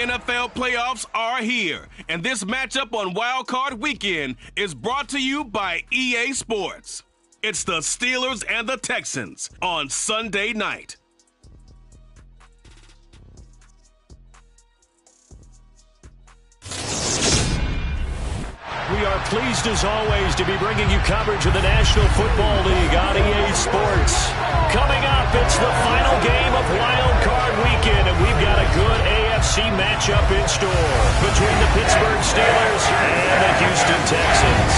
NFL playoffs are here, and this matchup on WildCard Weekend is brought to you by EA Sports. It's the Steelers and the Texans on Sunday night. We are pleased, as always, to be bringing you coverage of the National Football League on EA Sports. Coming up, it's the final game of Wild Card Weekend, and we've got a good AFC matchup in store between the Pittsburgh Steelers and the Houston Texans.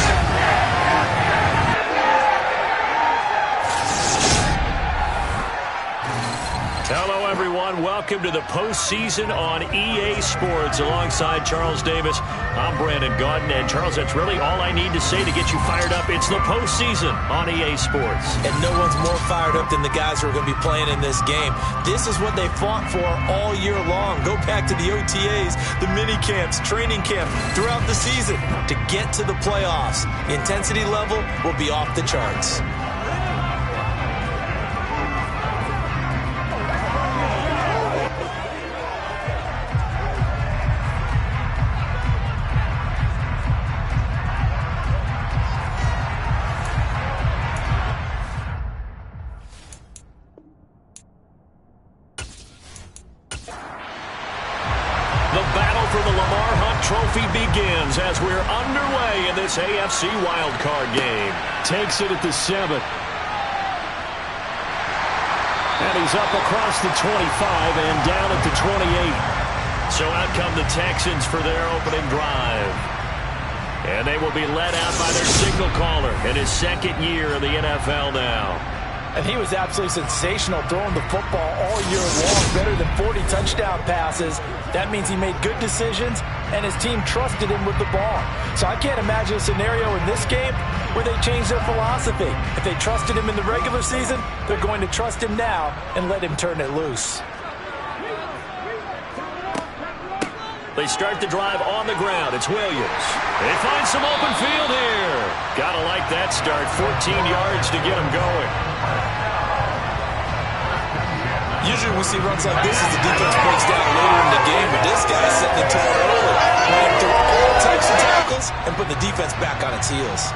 Hello, everyone. Welcome to the postseason on EA Sports. Alongside Charles Davis, I'm Brandon Gaudin. And, Charles, that's really all I need to say to get you fired up. It's the postseason on EA Sports. And no one's more fired up than the guys who are going to be playing in this game. This is what they fought for all year long. Go back to the OTAs, the mini camps, training camp, throughout the season to get to the playoffs. The intensity level will be off the charts. Begins as we're underway in this AFC wildcard game. Takes it at the 7. And he's up across the 25 and down at the 28. So out come the Texans for their opening drive. And they will be led out by their signal caller in his second year in the NFL now. And he was absolutely sensational throwing the football all year long, better than 40 touchdown passes. That means he made good decisions, and his team trusted him with the ball. So I can't imagine a scenario in this game where they change their philosophy. If they trusted him in the regular season, they're going to trust him now and let him turn it loose. They start the drive on the ground. It's Williams. They find some open field here. Gotta like that start. 14 yards to get him going. Usually we see runs like this as the defense breaks down later in the game, but this guy's setting the tone early, playing through all types of tackles and putting the defense back on its heels.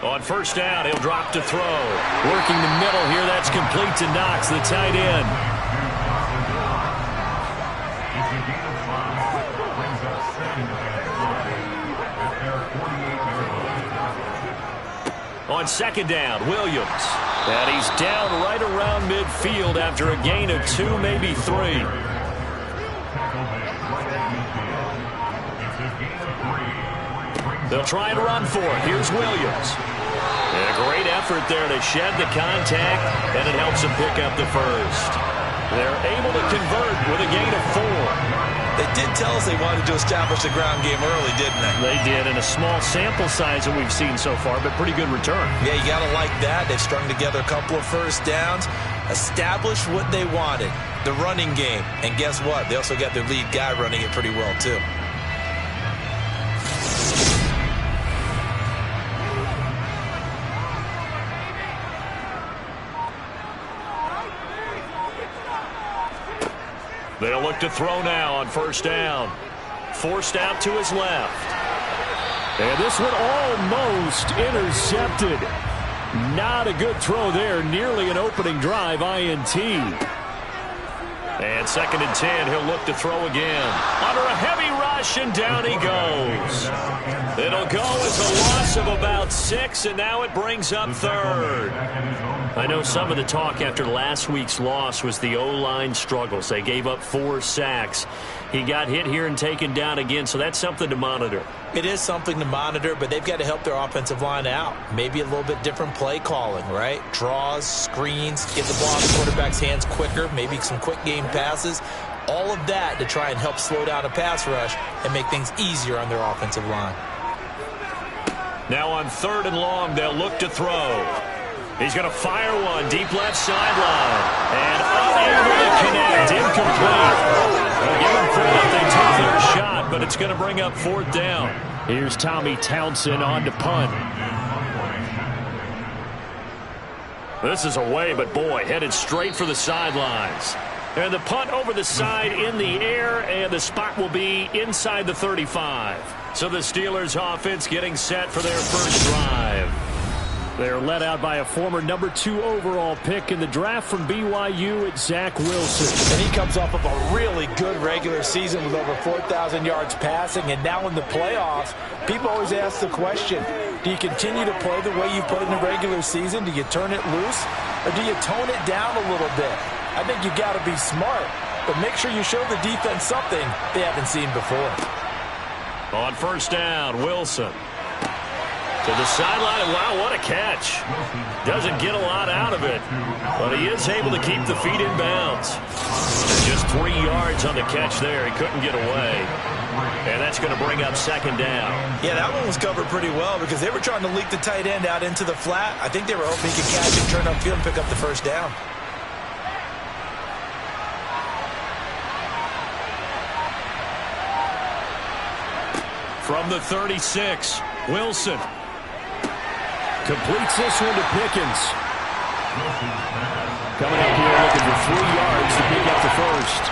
On first down, he'll drop to throw. Working the middle here, that's complete to Knox, the tight end. On second down, Williams. And he's down right around midfield after a gain of 2, maybe 3. They'll try and run for it. Here's Williams. And a great effort there to shed the contact, and it helps them pick up the first. They're able to convert with a gain of 4. They did tell us they wanted to establish the ground game early, didn't they? They did, in a small sample size that we've seen so far, but pretty good return. Yeah, you got to like that. They've strung together a couple of first downs, established what they wanted, the running game. And guess what? They also got their lead guy running it pretty well, too. They'll look to throw now on first down. Forced out to his left. And this one almost intercepted. Not a good throw there. Nearly an opening drive INT. And second and 10, he'll look to throw again. Under a heavy rush, and down he goes. It'll go as a loss of about 6, and now it brings up third. I know some of the talk after last week's loss was the O-line struggles. They gave up 4 sacks. He got hit here and taken down again, so that's something to monitor. It is something to monitor, but they've got to help their offensive line out. Maybe a little bit different play calling, right? Draws, screens, get the ball in the quarterback's hands quicker, maybe some quick game passes. All of that to try and help slow down a pass rush and make things easier on their offensive line. Now on third and long, they'll look to throw. He's going to fire one deep left sideline. And unable to connect. Incomplete. Well, give them credit. They took their shot, but it's going to bring up 4th down. Here's Tommy Townsend on to punt. This is away, but boy, headed straight for the sidelines. And the punt over the side in the air, and the spot will be inside the 35. So the Steelers offense getting set for their first drive. They're led out by a former number 2 overall pick in the draft from BYU at Zach Wilson. And he comes off of a really good regular season with over 4,000 yards passing. And now in the playoffs, people always ask the question, do you continue to play the way you played in the regular season? Do you turn it loose? Or do you tone it down a little bit? I think you got to be smart, but make sure you show the defense something they haven't seen before. On first down, Wilson. To the sideline, and wow, what a catch. Doesn't get a lot out of it, but he is able to keep the feet in bounds. And just 3 yards on the catch there. He couldn't get away. And that's going to bring up 2nd down. Yeah, that one was covered pretty well because they were trying to leak the tight end out into the flat. I think they were hoping he could catch it, turn upfield, and pick up the first down. From the 36, Wilson. Completes this one to Pickens. Coming up here looking for 3 yards to pick up the first.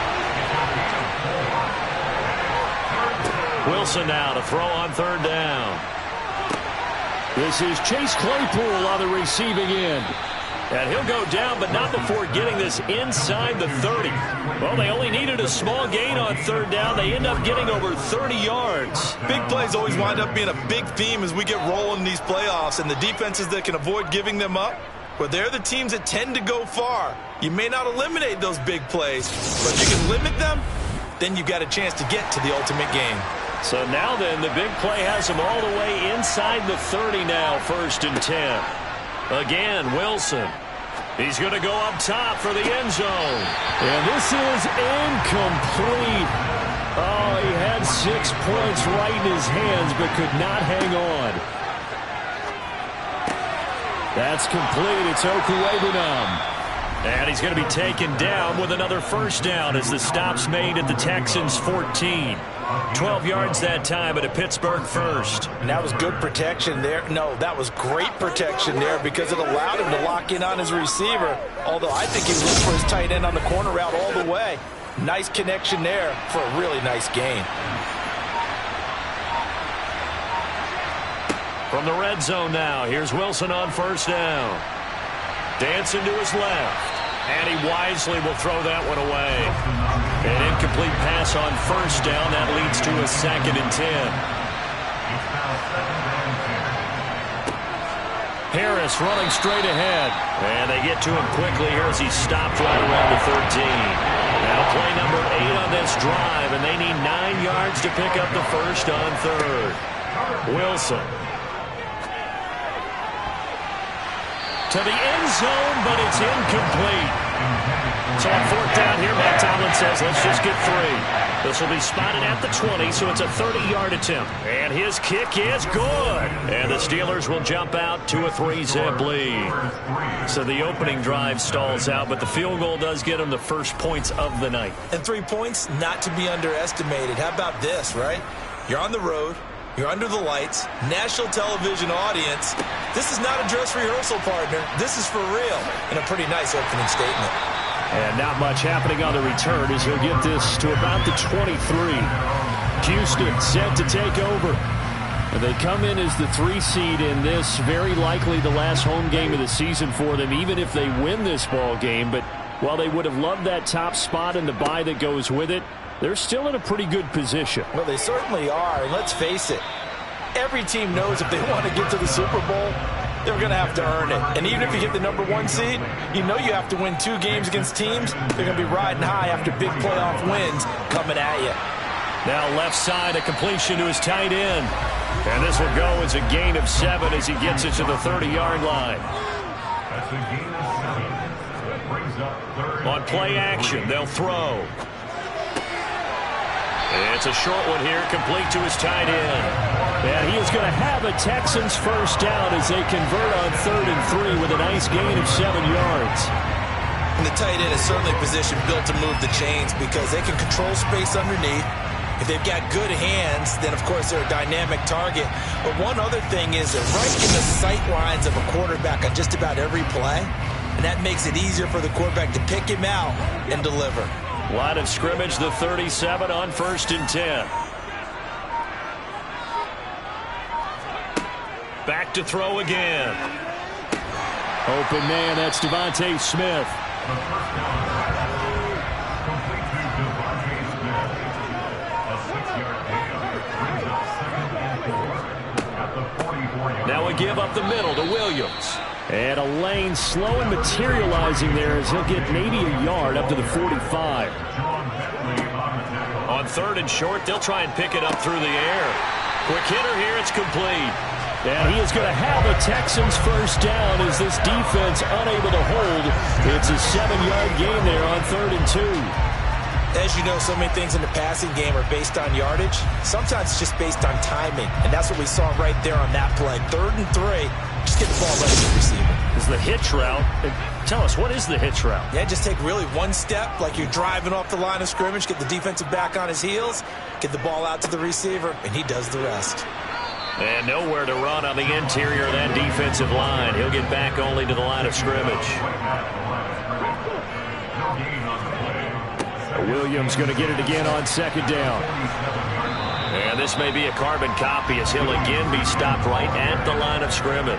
Wilson now to throw on 3rd down. This is Chase Claypool on the receiving end. And he'll go down, but not before getting this inside the 30. Well, they only needed a small gain on 3rd down. They end up getting over 30 yards. Big plays always wind up being a big theme as we get rolling in these playoffs, and the defenses that can avoid giving them up, well, they're the teams that tend to go far. You may not eliminate those big plays, but if you can limit them, then you've got a chance to get to the ultimate game. So now then, the big play has them all the way inside the 30 now, 1st and 10. Again, Wilson. He's going to go up top for the end zone. And this is incomplete. Oh, he had 6 points right in his hands, but could not hang on. That's complete. It's Okuegbunam. And he's going to be taken down with another first down as the stop's made at the Texans' 14. 12 yards that time at a Pittsburgh first. And that was good protection there. No, that was great protection there because it allowed him to lock in on his receiver. Although I think he looked for his tight end on the corner route all the way. Nice connection there for a really nice gain. From the red zone now, here's Wilson on first down. Dancing to his left. And he wisely will throw that one away. An incomplete pass on first down. That leads to a 2nd and 10. Harris running straight ahead. And they get to him quickly here as he stopped right around the 13. Now play number 8 on this drive, and they need 9 yards to pick up the first on 3rd. Wilson. To the end zone, but it's incomplete. So on 4th down here, Matt Tomlin says, let's just get 3. This will be spotted at the 20, so it's a 30-yard attempt. And his kick is good. And the Steelers will jump out to a 3-zip lead. So the opening drive stalls out, but the field goal does get them the first points of the night. And 3 points, not to be underestimated. How about this, right? You're on the road. You're under the lights, national television audience. This is not a dress rehearsal, partner. This is for real, and a pretty nice opening statement. And not much happening on the return as he'll get this to about the 23. Houston set to take over. And they come in as the 3 seed in this, very likely the last home game of the season for them, even if they win this ball game. But while they would have loved that top spot and the bye that goes with it, they're still in a pretty good position. Well, they certainly are, and let's face it, every team knows if they want to get to the Super Bowl, they're going to have to earn it. And even if you get the number 1 seed, you know you have to win 2 games against teams. They're going to be riding high after big playoff wins coming at you. Now left side, a completion to his tight end. And this will go as a gain of 7 as he gets it to the 30-yard line. On play action, they'll throw. It's a short one here, complete to his tight end. And he is going to have a Texans first down as they convert on 3rd and 3 with a nice gain of 7 yards. And the tight end is certainly a position built to move the chains because they can control space underneath. If they've got good hands, then, of course, they're a dynamic target. But one other thing is they're right in the sight lines of a quarterback on just about every play. And that makes it easier for the quarterback to pick him out and deliver. Line of scrimmage, the 37 on 1st and 10. Back to throw again. Open man, that's Devontae Smith. Now a give up the middle to Williams. And a lane slow and materializing there as he'll get maybe a yard up to the 45. On 3rd and short, they'll try and pick it up through the air. Quick hitter here, it's complete. And he is going to have a Texans first down as this defense unable to hold. It's a 7-yard gain there on 3rd and 2. As you know, so many things in the passing game are based on yardage. Sometimes it's just based on timing. And that's what we saw right there on that play. 3rd and 3. Just get the ball right to the receiver. Is the hitch route. Tell us, what is the hitch route? Yeah, just take really one step like you're driving off the line of scrimmage, get the defensive back on his heels, get the ball out to the receiver, and he does the rest. And nowhere to run on the interior of that defensive line. He'll get back only to the line of scrimmage. Williams going to get it again on 2nd down. And this may be a carbon copy as he'll again be stopped right at the line of scrimmage.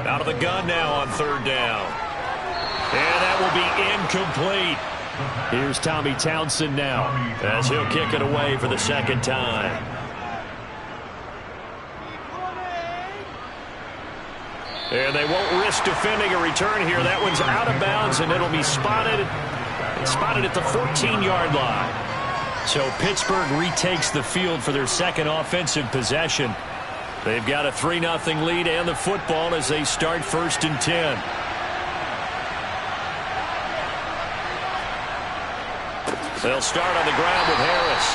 Out of the gun now on 3rd down. And that will be incomplete. Here's Tommy Townsend now as he'll kick it away for the 2nd time. And they won't risk defending a return here. That one's out of bounds, and it'll be spotted at the 14-yard line. So Pittsburgh retakes the field for their 2nd offensive possession. They've got a 3-0 lead and the football as they start 1st and 10. They'll start on the ground with Harris.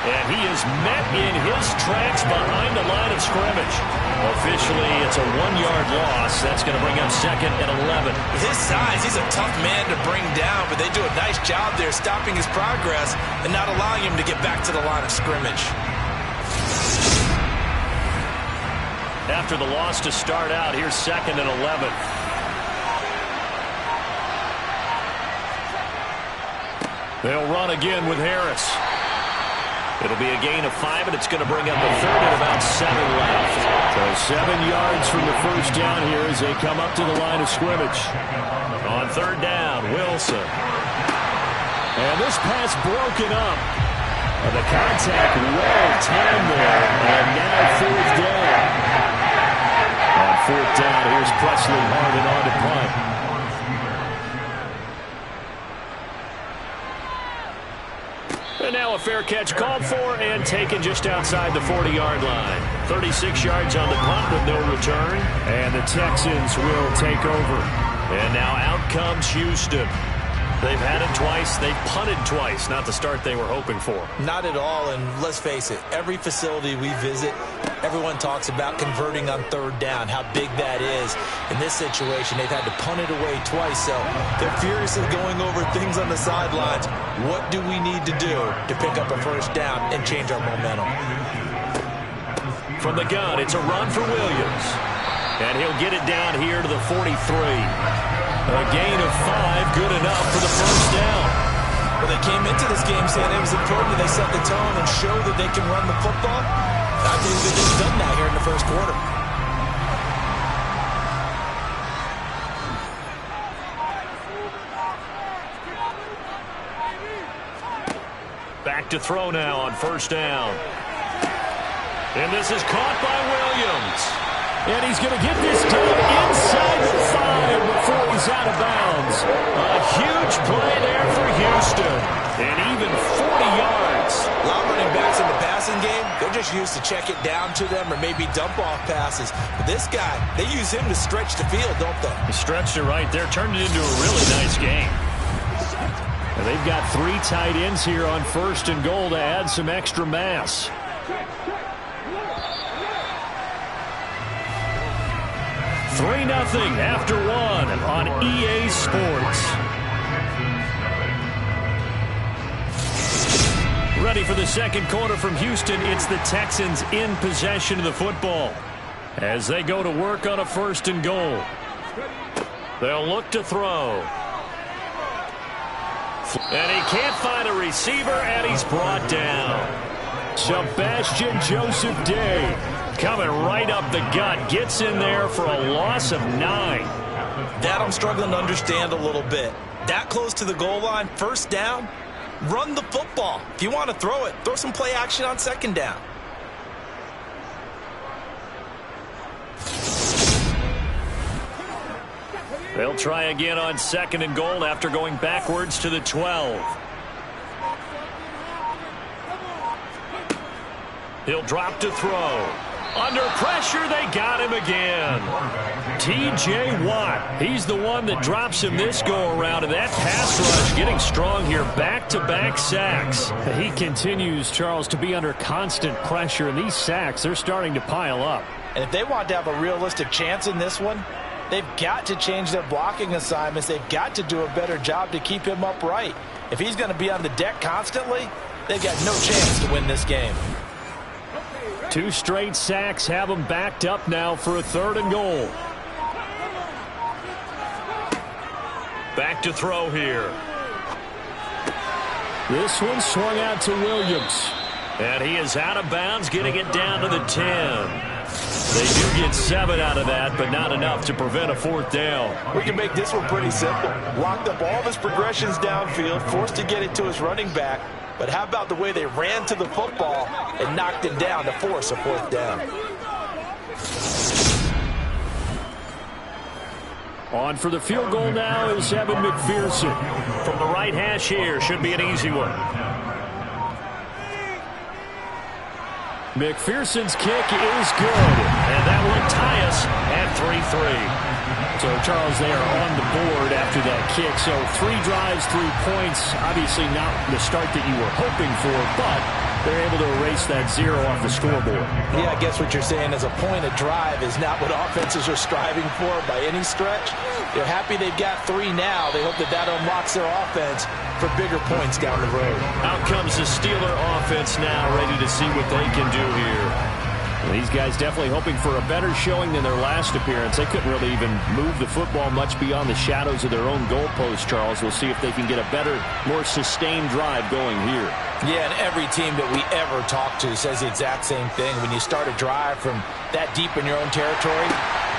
And he is met in his tracks behind the line of scrimmage. Officially, it's a 1-yard loss. That's going to bring up 2nd and 11. With his size, he's a tough man to bring down, but they do a nice job there stopping his progress and not allowing him to get back to the line of scrimmage. After the loss to start out, here's 2nd and 11. They'll run again with Harris. It'll be a gain of 5, and it's going to bring up a 3rd and about 7 left. So 7 yards from the first down here as they come up to the line of scrimmage. On 3rd down, Wilson. And this pass broken up. And the contact well timed there. And now 4th down. On 4th down, here's Presley Harvin on to punt. And now a fair catch called for and taken just outside the 40-yard line. 36 yards on the punt with no return. And the Texans will take over. And now out comes Houston. They've had it twice. They've punted twice. Not the start they were hoping for. Not at all, and let's face it, every facility we visit, everyone talks about converting on 3rd down, how big that is. In this situation, they've had to punt it away twice, so they're furiously going over things on the sidelines. What do we need to do to pick up a first down and change our momentum? From the gun, it's a run for Williams. And he'll get it down here to the 43. A gain of 5, good enough for the first down. Well, they came into this game saying it was important that they set the tone and show that they can run the football. I believe that they've done that here in the first quarter. Back to throw now on 1st down. And this is caught by Williams. And he's going to get this done inside the 5 before he's out of bounds. A huge play there for Houston. And even 40 yards. A lot of running backs in the passing game, they're just used to check it down to them or maybe dump off passes. But this guy, they use him to stretch the field, don't they? He stretched it right there, turned it into a really nice game. And they've got 3 tight ends here on 1st and goal to add some extra mass. $3-0 after 1 on EA Sports. Ready for the second quarter from Houston. It's the Texans in possession of the football as they go to work on a 1st and goal. They'll look to throw. And he can't find a receiver, and he's brought down. Sebastian Joseph Day coming right up the gut. Gets in there for a loss of 9. That I'm struggling to understand a little bit. That close to the goal line, 1st down, run the football. If you want to throw it, throw some play action on 2nd down. They'll try again on 2nd and goal after going backwards to the 12. He'll drop to throw. Under pressure, they got him again. T.J. Watt, he's the one that drops him this go-around, and that pass rush getting strong here. Back-to-back sacks. He continues, Charles, to be under constant pressure, and these sacks, they're starting to pile up. And if they want to have a realistic chance in this one, they've got to change their blocking assignments. They've got to do a better job to keep him upright. If he's going to be on the deck constantly, they've got no chance to win this game. 2 straight sacks have them backed up now for a 3rd and goal. Back to throw here. This one swung out to Williams. And he is out of bounds, getting it down to the 10. They do get 7 out of that, but not enough to prevent a 4th down. We can make this one pretty simple. Locked up all of his progressions downfield, forced to get it to his running back. But how about the way they ran to the football and knocked him down to force a 4th down? On for the field goal now is Evan McPherson. From the right hash here, should be an easy one. McPherson's kick is good. And that will tie us at 3-3. So, Charles, they are on the board after that kick. So 3 drives, 3 points. Obviously not the start that you were hoping for, but they're able to erase that 0 off the scoreboard. Yeah, I guess what you're saying is a point of drive is not what offenses are striving for by any stretch. They're happy they've got 3 now. They hope that that unlocks their offense for bigger points down the road. Out comes the Steeler offense now, ready to see what they can do here. Well, these guys definitely hoping for a better showing than their last appearance. They couldn't really even move the football much beyond the shadows of their own goalpost, Charles. We'll see if they can get a better, more sustained drive going here. Yeah, and every team that we ever talk to says the exact same thing. When you start a drive from that deep in your own territory,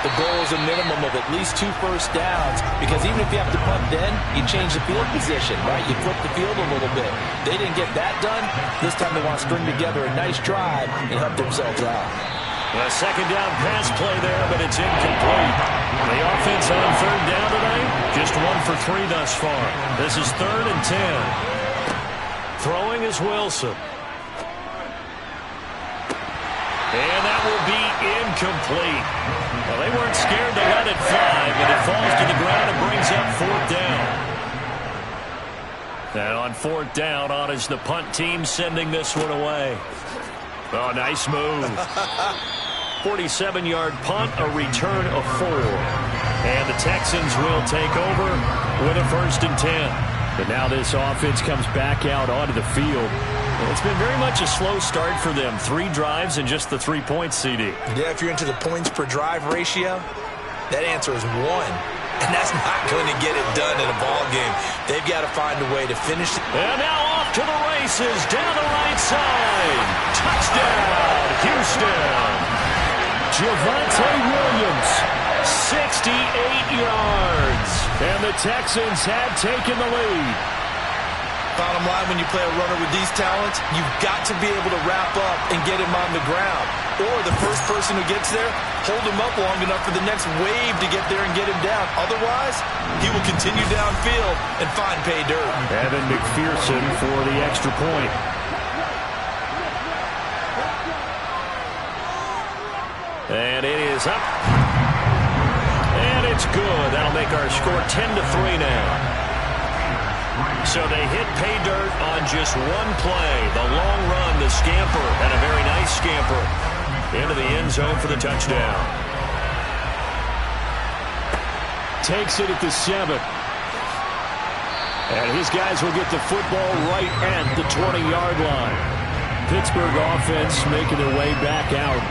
the goal is a minimum of at least 2 first downs, because even if you have to punt then, you change the field position, right? You flip the field a little bit. They didn't get that done. This time they want to string together a nice drive and help themselves out. A 2nd down pass play there, but it's incomplete. The offense on 3rd down tonight, just 1 for 3 thus far. This is 3rd and 10. Throwing is Wilson. And that will be incomplete. Well, they weren't scared to let it fly, but it falls to the ground and brings up 4th down. And on 4th down, on is the punt team sending this one away. Oh, nice move. 47-yard punt, a return of 4. And the Texans will take over with a 1st and 10. But now this offense comes back out onto the field. It's been very much a slow start for them. 3 drives and just the 3 points, CD. Yeah, if you're into the points per drive ratio, that answer is 1. And that's not going to get it done in a ball game. They've got to find a way to finish. And now off to the races down the right side. Touchdown, Houston. Javonte Williams, 68 yards. And the Texans have taken the lead. Bottom line, when you play a runner with these talents, you've got to be able to wrap up and get him on the ground. Or the first person who gets there, hold him up long enough for the next wave to get there and get him down. Otherwise, he will continue downfield and find pay dirt. Evan McPherson for the extra point. And it is up. And it's good. That'll make our score 10-3 now. So they hit pay dirt on just one play. The long run, the scamper, and a very nice scamper into the end zone for the touchdown. Takes it at the 7. And his guys will get the football right at the 20-yard line. Pittsburgh offense making their way back out.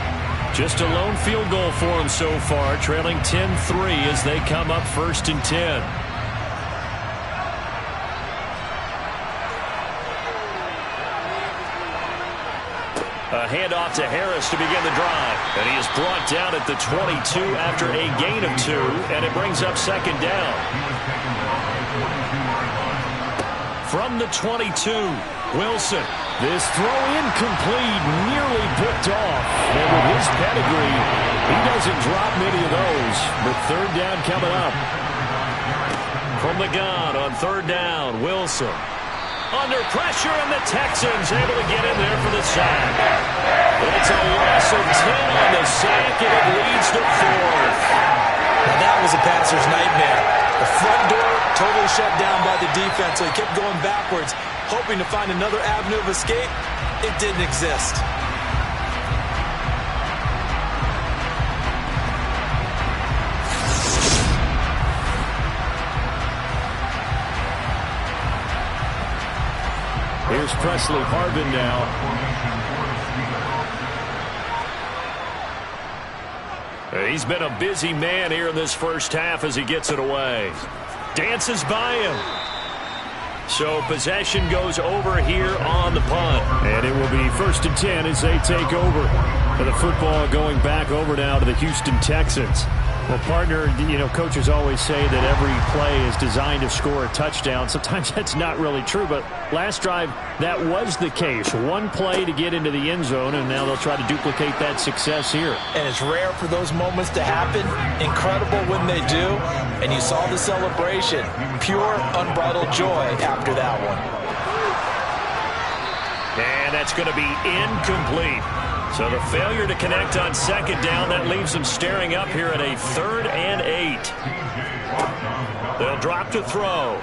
Just a lone field goal for them so far, trailing 10-3 as they come up 1st and 10. A handoff to Harris to begin the drive. And he is brought down at the 22 after a gain of 2, and it brings up 2nd down. From the 22, Wilson. This throw incomplete, nearly picked off. And with his pedigree, he doesn't drop many of those. But 3rd down coming up. From the gun on 3rd down, Wilson. Under pressure, and the Texans able to get in there for the sack. It's a loss of 10 on the sack, and it leads to 4th. Now that was a passer's nightmare. The front door totally shut down by the defense, so he kept going backwards, hoping to find another avenue of escape. It didn't exist. Here's Presley Harvin now. He's been a busy man here in this first half as he gets it away. Dances by him. So possession goes over here on the punt. And it will be 1st and 10 as they take over. And the football going back over now to the Houston Texans. Well, partner, you know, coaches always say that every play is designed to score a touchdown. Sometimes that's not really true, but last drive, that was the case. One play to get into the end zone, and now they'll try to duplicate that success here. And it's rare for those moments to happen. Incredible when they do. And you saw the celebration. Pure, unbridled joy after that one. And that's going to be incomplete. So the failure to connect on 2nd down, that leaves them staring up here at a 3rd and 8. They'll drop to throw.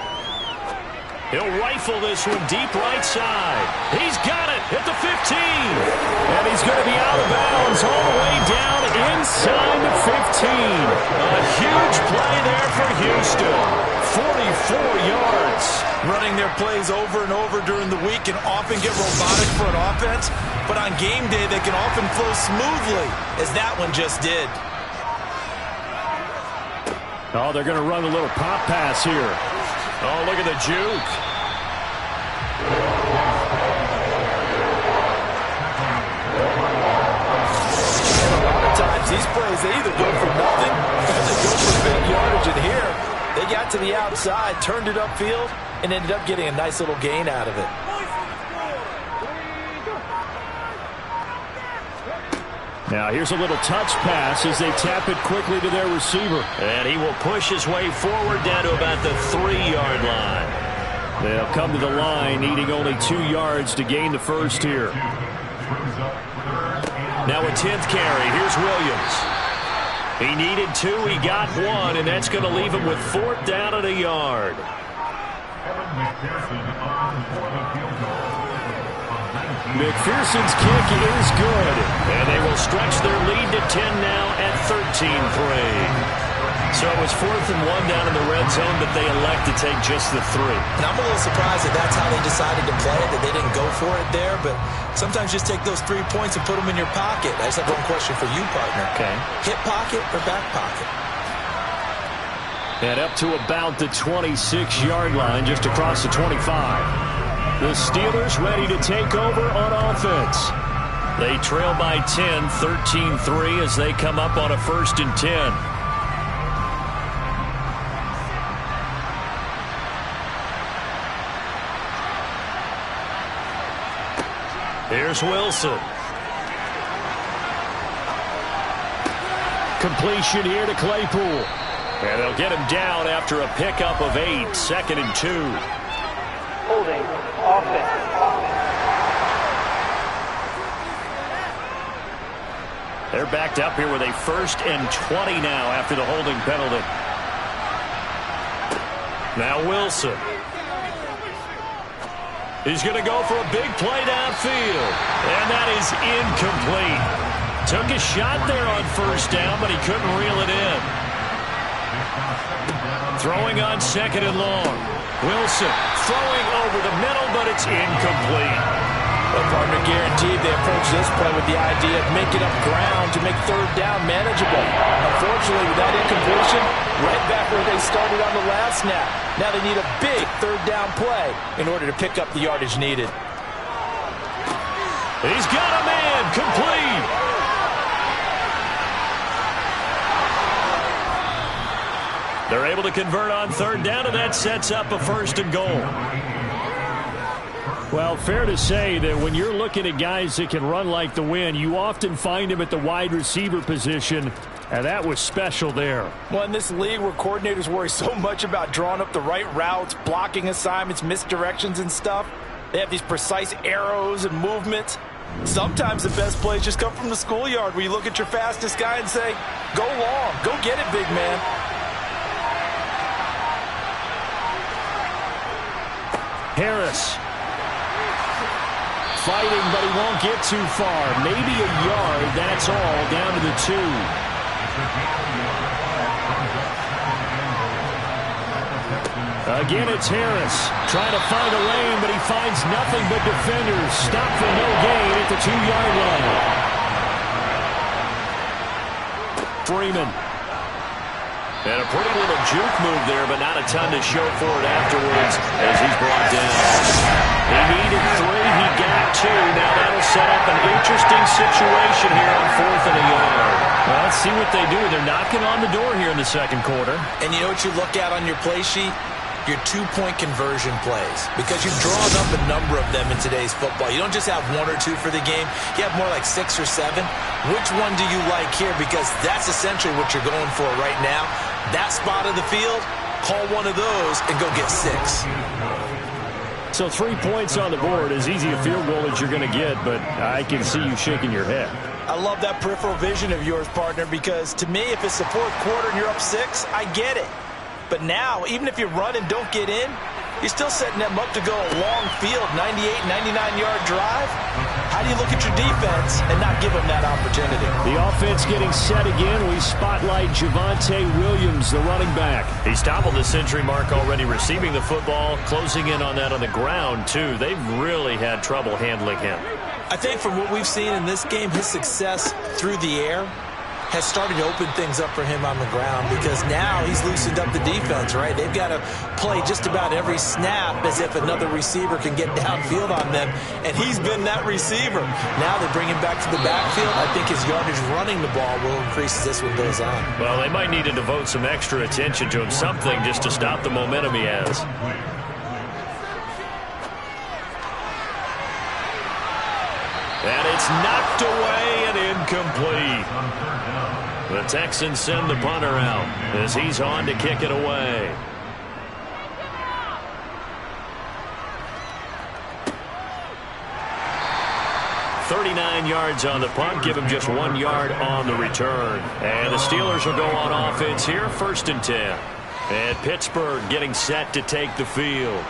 He'll rifle this one deep right side. He's got it at the 15. And he's going to be out of bounds all the way down inside the 15. A huge play there for Houston. 44 yards. Running their plays over and over during the week can often get robotic for an offense, but on game day they can often flow smoothly, as that one just did. Oh, they're going to run a little pop pass here. Oh, look at the juke. A lot of times these plays, they either go for nothing or they go for big yardage. And here, they got to the outside, turned it upfield, and ended up getting a nice little gain out of it. Now here's a little touch pass as they tap it quickly to their receiver. And he will push his way forward down to about the 3-yard line. They'll come to the line, needing only 2 yards to gain the first here. Now a 10th carry. Here's Williams. He needed 2. He got 1, and that's going to leave him with 4th down and a yard. McPherson's kick is good. And they will stretch their lead to 10 now at 13-3. So it was 4th and 1 down in the red zone, but they elect to take just the 3. And I'm a little surprised that that's how they decided to play it, that they didn't go for it there. But sometimes just take those 3 points and put them in your pocket. I just have one question for you, partner. Okay. Hip pocket or back pocket? And up to about the 26-yard line, just across the 25. The Steelers ready to take over on offense. They trail by 10, 13-3 as they come up on a 1st and 10. Here's Wilson. Completion here to Claypool. And they'll get him down after a pickup of 8, 2nd and 2. Holding offense. They're backed up here with a 1st and 20 now after the holding penalty. Now Wilson. He's going to go for a big play downfield. And that is incomplete. Took a shot there on first down, but he couldn't reel it in. Throwing on second and long. Wilson throwing over the middle, but it's incomplete. Well, partner, guaranteed they approach this play with the idea of making up ground to make third down manageable. Unfortunately, with that incompletion, right back where they started on the last snap. Now they need a big third down play in order to pick up the yardage needed. He's got a man, complete. They're able to convert on third down, and that sets up a first and goal. Well, fair to say that when you're looking at guys that can run like the wind, you often find them at the wide receiver position, and that was special there. Well, in this league where coordinators worry so much about drawing up the right routes, blocking assignments, misdirections and stuff, they have these precise arrows and movements. Sometimes the best plays just come from the schoolyard where you look at your fastest guy and say, go long, go get it, big man. Harris. Fighting, but he won't get too far. Maybe a yard, that's all, down to the 2. Again, it's Harris. Trying to find a lane, but he finds nothing but defenders. Stopped for no gain at the 2-yard line. Freeman. And a pretty little juke move there, but not a ton to show for it afterwards as he's brought down. He needed 3, he got 2. Now that'll set up an interesting situation here on 4th and a yard. Well, let's see what they do. They're knocking on the door here in the second quarter. And you know what you look at on your play sheet? Your 2-point conversion plays, because you've drawn up a number of them in today's football. You don't just have 1 or 2 for the game. You have more like 6 or 7. Which one do you like here? Because that's essentially what you're going for right now. That spot of the field, call one of those and go get 6. So 3 points on the board, as easy a field goal as you're going to get, but I can see you shaking your head. I love that peripheral vision of yours, partner, because to me, if it's the 4th quarter and you're up 6, I get it. But now, even if you run and don't get in, you're still setting them up to go a long field, 98, 99-yard drive. How do you look at your defense and not give them that opportunity? The offense getting set again. We spotlight Javonte Williams, the running back. He's toppled the century mark already receiving the football, closing in on that on the ground, too. They've really had trouble handling him. I think from what we've seen in this game, his success through the air has started to open things up for him on the ground, because now he's loosened up the defense, right? They've got to play just about every snap as if another receiver can get downfield on them, and he's been that receiver. Now they bring him back to the backfield. I think his yardage running the ball will increase as this one goes on. Well, they might need to devote some extra attention to him, something just to stop the momentum he has. And it's knocked away and incomplete. The Texans send the punter out as he's on to kick it away. "39 yards on the punt, give him just 1 yard on the return. And the Steelers will go on offense here, 1st and 10. And Pittsburgh getting set to take the field.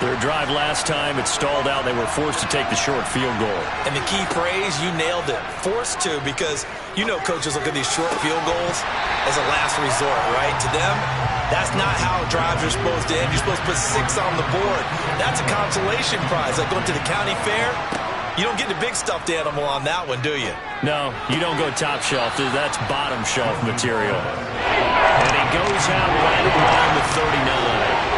Their drive last time, it stalled out. They were forced to take the short field goal. And the key phrase, you nailed it, forced to, because you know coaches look at these short field goals as a last resort, right? To them, that's not how drives are supposed to end. You're supposed to put 6 on the board. That's a consolation prize, like going to the county fair. You don't get the big stuffed animal on that one, do you? No, you don't go top shelf. That's bottom shelf material. And he goes out right around the 39.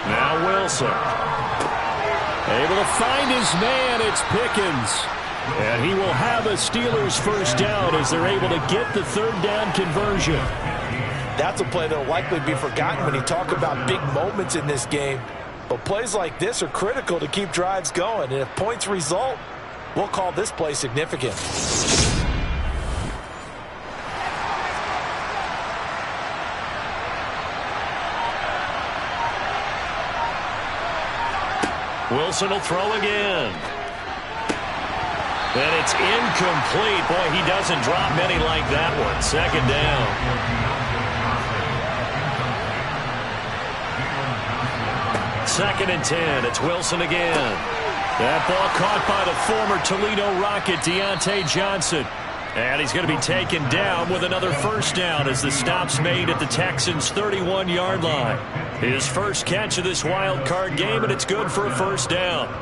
Now Wilson. Able to find his man. It's Pickens. And he will have a Steelers first down as they're able to get the 3rd down conversion. That's a play that will likely be forgotten when you talk about big moments in this game. But plays like this are critical to keep drives going. And if points result, we'll call this play significant. Wilson will throw again. And it's incomplete. Boy, he doesn't drop many like that one. 2nd down. 2nd and 10. It's Wilson again. That ball caught by the former Toledo Rocket, Deontay Johnson. And he's going to be taken down with another first down as the stop's made at the Texans' 31-yard line. His first catch of this wild card game, and it's good for a first down.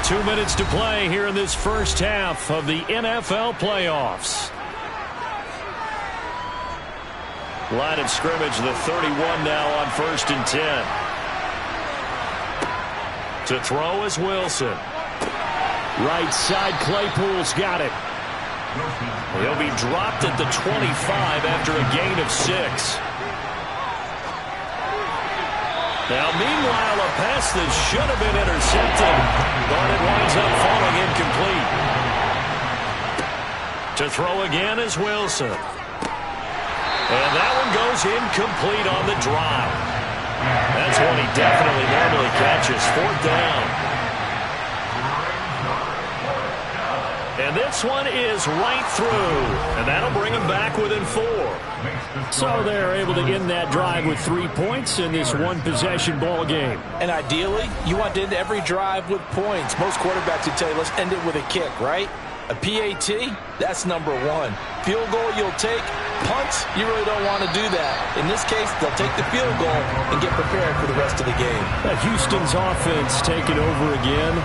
Two minutes to play here in this first half of the NFL playoffs. Line of scrimmage, the 31 now on 1st and 10. To throw is Wilson. Right side, Claypool's got it. He'll be dropped at the 25 after a gain of 6. Now, meanwhile, a pass that should have been intercepted, but it winds up falling incomplete. To throw again is Wilson. And that one goes incomplete on the drive. That's one he definitely normally catches. 4th down. And this one is right through. And that'll bring him back within 4. So they're able to end that drive with 3 points in this one-possession ball game. And ideally, you want to end every drive with points. Most quarterbacks would tell you, let's end it with a kick, right? A PAT, that's number 1. Field goal you'll take. Punts, you really don't want to do that. In this case, they'll take the field goal and get prepared for the rest of the game. Houston's offense taking over again.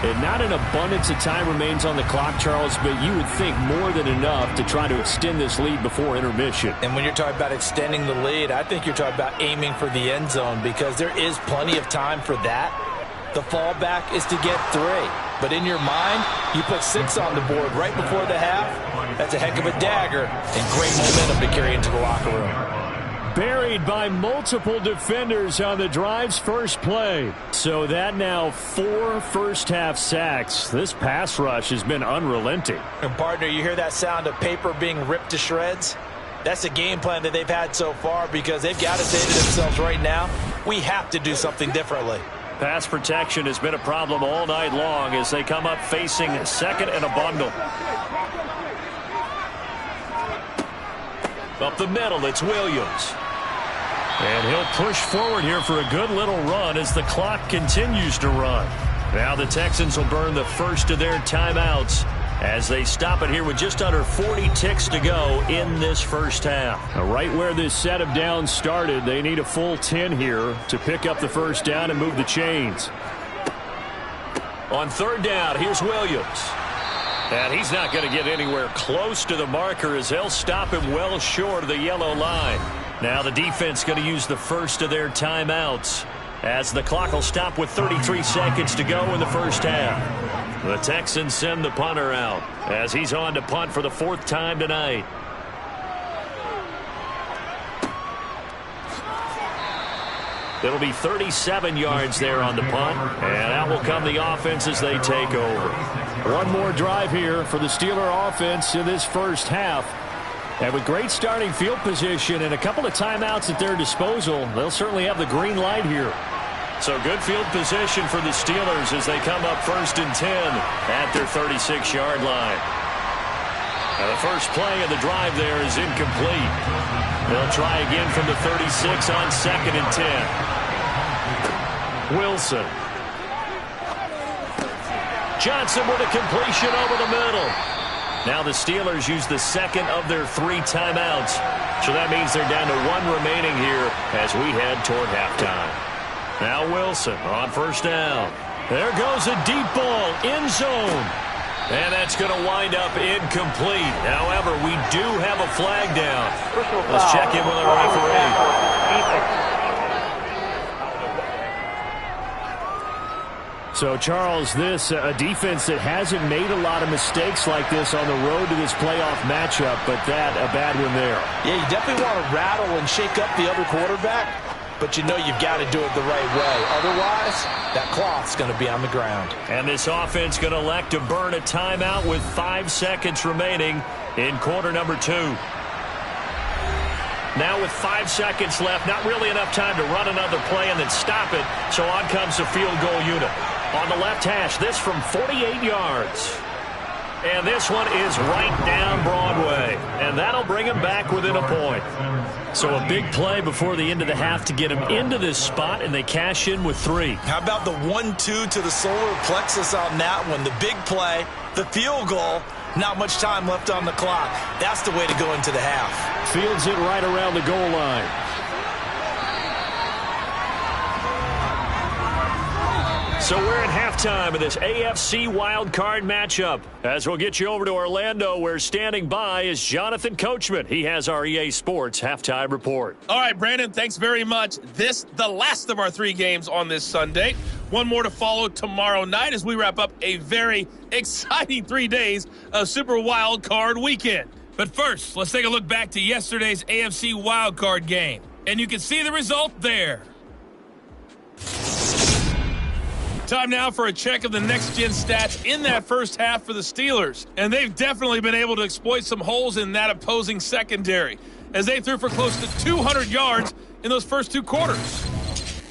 And not an abundance of time remains on the clock, Charles, but you would think more than enough to try to extend this lead before intermission. And when you're talking about extending the lead, I think you're talking about aiming for the end zone because there is plenty of time for that. The fallback is to get 3. But in your mind, you put 6 on the board right before the half. That's a heck of a dagger and great momentum to carry into the locker room. Buried by multiple defenders on the drive's first play. So that now 4 first-half sacks. This pass rush has been unrelenting. And partner, you hear that sound of paper being ripped to shreds? That's the game plan that they've had so far because they've got to say to themselves right now, we have to do something differently. Pass protection has been a problem all night long as they come up facing 2nd and a bundle. Up the middle, it's Williams. And he'll push forward here for a good little run as the clock continues to run. Now the Texans will burn the first of their timeouts as they stop it here with just under 40 ticks to go in this first half. Now right where this set of downs started, they need a full 10 here to pick up the first down and move the chains. On 3rd down, here's Williams. And he's not going to get anywhere close to the marker as they'll stop him well short of the yellow line. Now the defense going to use the first of their timeouts as the clock will stop with 33 seconds to go in the first half. The Texans send the punter out as he's on to punt for the 4th time tonight. It'll be 37 yards there on the punt, and out will come the offense as they take over. One more drive here for the Steeler offense in this first half. And with great starting field position and a couple of timeouts at their disposal, they'll certainly have the green light here. So good field position for the Steelers as they come up 1st and 10 at their 36-yard line. Now the first play of the drive there is incomplete. They'll try again from the 36 on 2nd and 10. Wilson. Johnson with a completion over the middle. Now the Steelers use the 2nd of their 3 timeouts. So that means they're down to 1 remaining here as we head toward halftime. Now Wilson on 1st down. There goes a deep ball, end zone. And that's going to wind up incomplete. However, we do have a flag down. Let's check in with our referee. So, Charles, this a defense that hasn't made a lot of mistakes like this on the road to this playoff matchup, but that a bad one there. Yeah, you definitely want to rattle and shake up the other quarterback, but you know you've got to do it the right way. Otherwise, that cloth's going to be on the ground. And this offense going to elect to burn a timeout with 5 seconds remaining in quarter number 2. Now with 5 seconds left, not really enough time to run another play and then stop it, so on comes the field goal unit. On the left hash, this from 48 yards. And this one is right down Broadway. And that'll bring him back within a point. So a big play before the end of the half to get him into this spot, and they cash in with 3. How about the 1-2 to the solar plexus on that one? The big play, the field goal, not much time left on the clock. That's the way to go into the half. Fields it right around the goal line. So we're at halftime of this AFC wildcard matchup. As we'll get you over to Orlando, where standing by is Jonathan Coachman. He has our EA Sports halftime report. All right, Brandon, thanks very much. The last of our 3 games on this Sunday. One more to follow tomorrow night as we wrap up a very exciting 3 days of Super Wildcard Weekend. But first, let's take a look back to yesterday's AFC wildcard game. And you can see the result there. Time now for a check of the next-gen stats in that first half for the Steelers. And they've definitely been able to exploit some holes in that opposing secondary, as they threw for close to 200 yards in those first 2 quarters.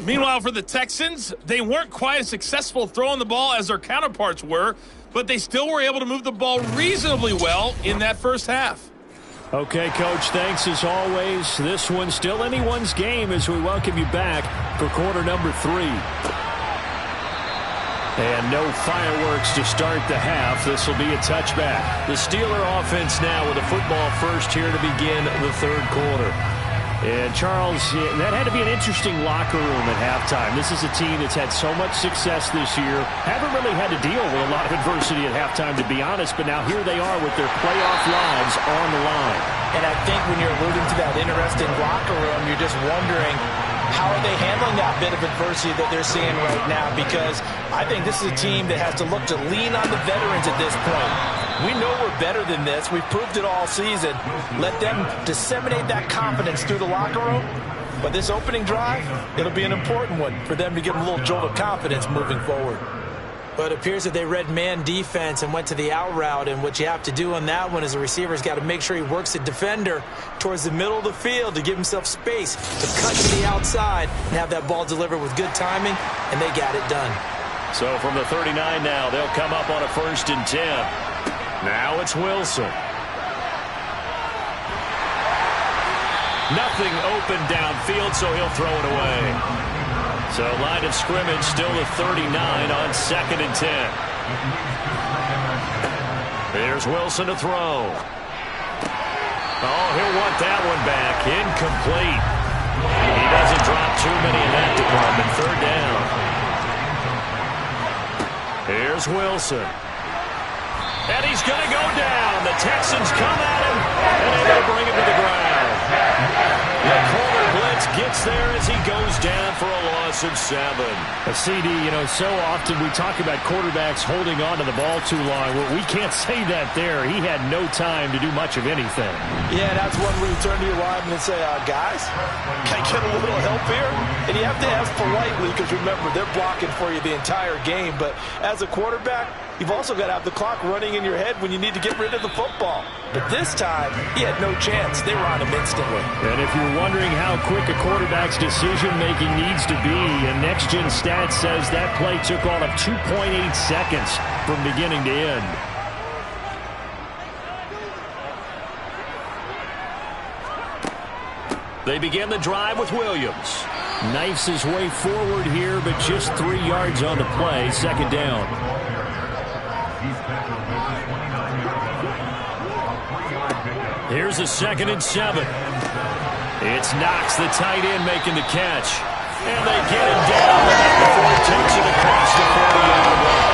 Meanwhile, for the Texans, they weren't quite as successful throwing the ball as their counterparts were, but they still were able to move the ball reasonably well in that first half. Okay, Coach, thanks as always. This one's still anyone's game as we welcome you back for quarter number 3. And no fireworks to start the half. This will be a touchback. The Steeler offense now with a football first here to begin the third quarter. And, Charles, that had to be an interesting locker room at halftime. This is a team that's had so much success this year. Haven't really had to deal with a lot of adversity at halftime, to be honest. But now here they are with their playoff lives on the line. And I think when you're alluding to that interesting locker room, you're just wondering, how are they handling that bit of adversity that they're seeing right now? Because I think this is a team that has to look to lean on the veterans at this point. We know we're better than this. We've proved it all season. Let them disseminate that confidence through the locker room. But this opening drive, it'll be an important one for them to get a little jolt of confidence moving forward. But it appears that they read man defense and went to the out route, and what you have to do on that one is the receiver's got to make sure he works the defender towards the middle of the field to give himself space to cut to the outside and have that ball delivered with good timing, and they got it done. So from the 39 now, they'll come up on a 1st and 10. Now it's Wilson. Nothing open downfield, so he'll throw it away. So line of scrimmage still the 39 on 2nd and 10. Here's Wilson to throw. Oh, he'll want that one back. Incomplete. He doesn't drop too many in that department. 3rd down. Here's Wilson. And he's going to go down. The Texans come at him, and they're going to bring him to the ground. The corner blitz gets there as he goes down for a loss of 7. A CD, so often we talk about quarterbacks holding on to the ball too long. Well, we can't say that there. He had no time to do much of anything. Yeah, that's one where you turn to your lineman and say, guys, can I get a little help here? And you have to ask politely because, remember, they're blocking for you the entire game. But as a quarterback, you've also got to have the clock running in your head when you need to get rid of the football. But this time, he had no chance. They were on him instantly. And if you're wondering how quick a quarterback's decision-making needs to be, a next-gen stat says that play took all of 2.8 seconds from beginning to end. They begin the drive with Williams. Knifes his way forward here, but just 3 yards on the play. 2nd down. Here's a 2nd and 7. It's Knox, the tight end, making the catch. And they get him down before he takes it across the 40-yard line.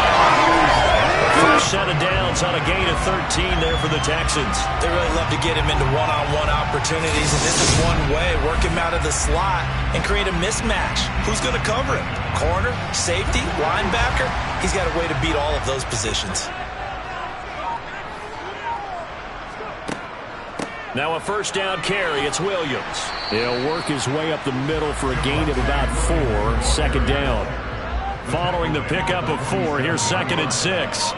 First set of downs on a gain of 13 there for the Texans. They really love to get him into one-on-one opportunities, and this is one way. Work him out of the slot and create a mismatch. Who's going to cover him? Corner, safety, linebacker? He's got a way to beat all of those positions. Now a 1st down carry. It's Williams. He'll work his way up the middle for a gain of about 4. 2nd down. Following the pickup of 4, here's 2nd and 6.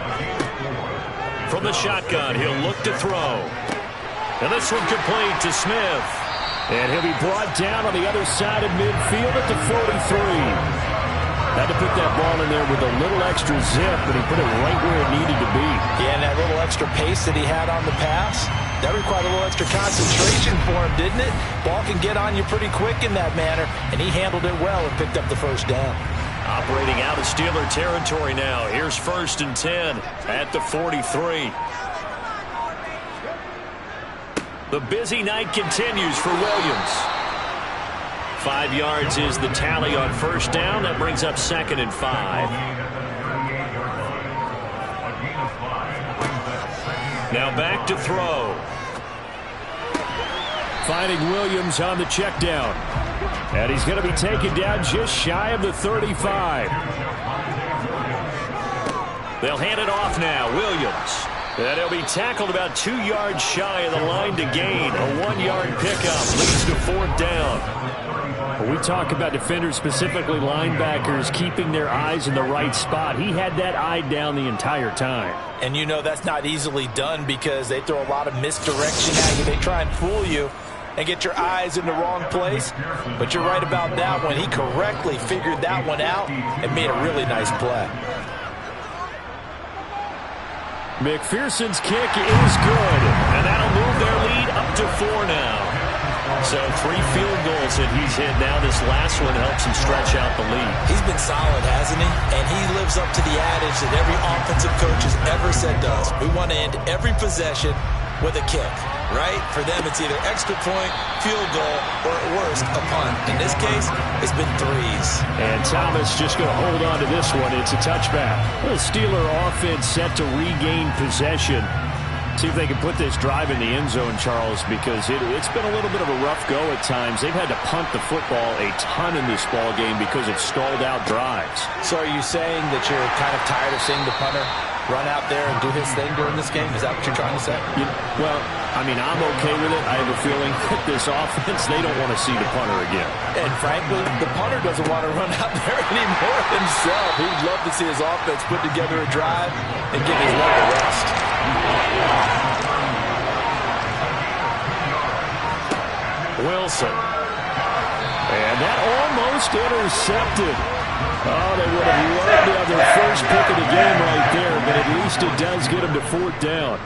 From the shotgun, he'll look to throw. And this one complete to Smith. And he'll be brought down on the other side of midfield at the 43. Had to put that ball in there with a little extra zip, but he put it right where it needed to be. Yeah, and that little extra pace that he had on the pass, that required a little extra concentration for him, didn't it? Ball can get on you pretty quick in that manner, and he handled it well and picked up the first down. Operating out of Steeler territory now. Here's 1st and 10 at the 43. The busy night continues for Williams. 5 yards is the tally on 1st down. That brings up 2nd and 5. Now back to throw. Finding Williams on the check down. And he's going to be taken down just shy of the 35. They'll hand it off now. Williams. And he'll be tackled about 2 yards shy of the line to gain. A 1-yard pickup leads to 4th down. We talk about defenders, specifically linebackers, keeping their eyes in the right spot. He had that eye down the entire time. And you know that's not easily done because they throw a lot of misdirection at you. They try and fool you and get your eyes in the wrong place. But you're right about that one. He correctly figured that one out and made a really nice play. McPherson's kick is good. And that'll move their lead up to 4 now. So 3 field goals that he's hit now. This last one helps him stretch out the lead. He's been solid, hasn't he? And he lives up to the adage that every offensive coach has ever said to us. We want to end every possession with a kick, right? For them, it's either extra point, field goal, or at worst, a punt. In this case, it's been 3s. And Thomas just going to hold on to this one. It's a touchback. The Steeler offense set to regain possession. See if they can put this drive in the end zone, Charles, because it's been a little bit of a rough go at times. They've had to punt the football a ton in this ball game because it stalled out drives. So are you saying that you're kind of tired of seeing the punter run out there and do his thing during this game? Is that what you're trying to say? Well, I mean, I'm okay with it. I have a feeling that this offense, they don't want to see the punter again. And frankly, the punter doesn't want to run out there anymore himself. He'd love to see his offense put together a drive and give his leg a rest. Wilson. And that almost intercepted. Oh, they would have loved to have their first pick of the game right there, but at least it does get him to 4th down.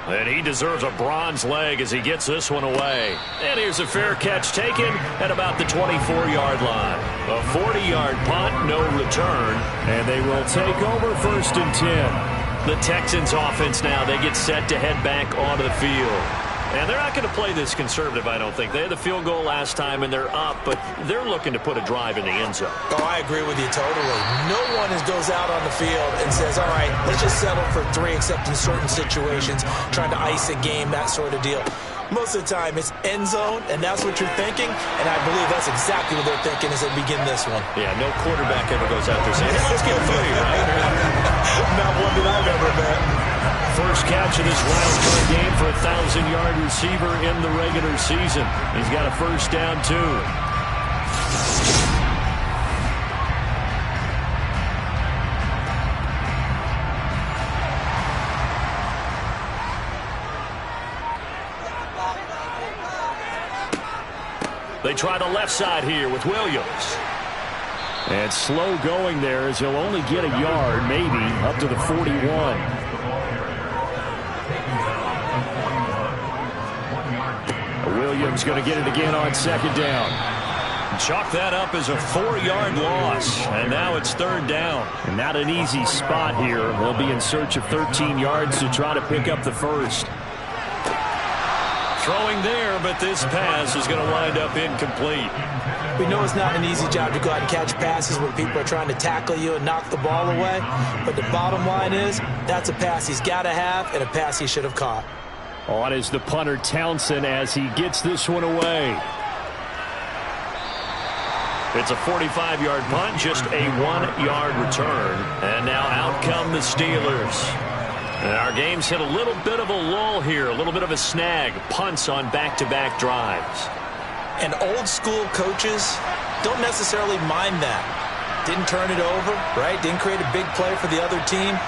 And he deserves a bronze leg as he gets this one away. And here's a fair catch taken at about the 24-yard line. A 40-yard punt, no return. And they will take over 1st and 10. The Texans offense now, they get set to head back onto the field. And they're not going to play this conservative, I don't think. They had the field goal last time, and they're up, but they're looking to put a drive in the end zone. Oh, I agree with you totally. No one goes out on the field and says, all right, let's just settle for 3, except in certain situations, trying to ice a game, that sort of deal. Most of the time, it's end zone, and that's what you're thinking, and I believe that's exactly what they're thinking as they begin this one. Yeah, no quarterback ever goes out there saying, hey, let's get 3, right? Not one that I've ever met. First catch of this WildCard game for a 1,000-yard receiver in the regular season. He's got a 1st down, too. They try the left side here with Williams. And slow going there as he'll only get a yard, maybe, up to the 41. Williams going to get it again on 2nd down. Chalk that up as a 4-yard loss, and now it's 3rd down. And not an easy spot here. They'll be in search of 13 yards to try to pick up the first. Throwing there, but this pass is going to wind up incomplete. We know it's not an easy job to go out and catch passes when people are trying to tackle you and knock the ball away. But the bottom line is, that's a pass he's got to have and a pass he should have caught. On is the punter Townsend as he gets this one away. It's a 45-yard punt, just a 1-yard return. And now out come the Steelers. And our game's hit a little bit of a lull here, a little bit of a snag. Punts on back-to-back drives. And old-school coaches don't necessarily mind that. Didn't turn it over, right? Didn't create a big play for the other team.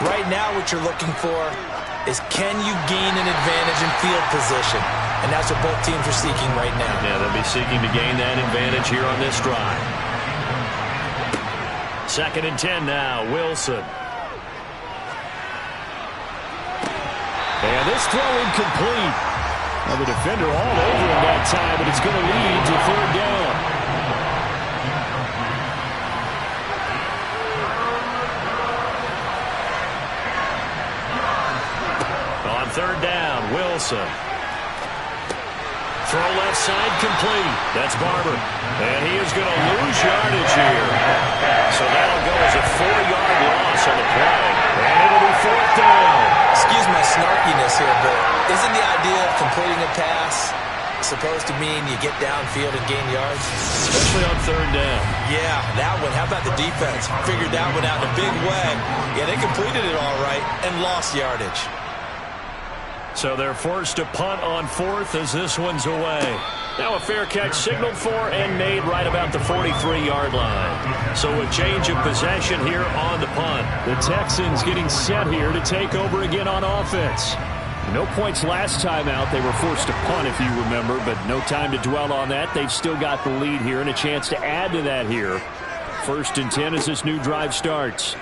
Right now what you're looking for is can you gain an advantage in field position? And that's what both teams are seeking right now. Yeah, they'll be seeking to gain that advantage here on this drive. 2nd and 10 now, Wilson. And this throw incomplete. Now the defender all over him that time, but it's going to lead to 3rd down. On 3rd down, Wilson. Throw left side complete. That's Barber. And he is going to lose yardage here. So that'll go as a 4-yard loss on the play. And it'll be 4th down. Excuse my snarkiness here, but isn't the idea of completing a pass supposed to mean you get downfield and gain yards? Especially on 3rd down. Yeah, that one. How about the defense? Figured that one out in a big way. Yeah, they completed it all right and lost yardage. So they're forced to punt on 4th as this one's away. Now a fair catch signaled for and made right about the 43-yard line. So a change of possession here on the punt. The Texans getting set here to take over again on offense. No points last time out. They were forced to punt, if you remember, but no time to dwell on that. They've still got the lead here and a chance to add to that here. 1st and 10 as this new drive starts.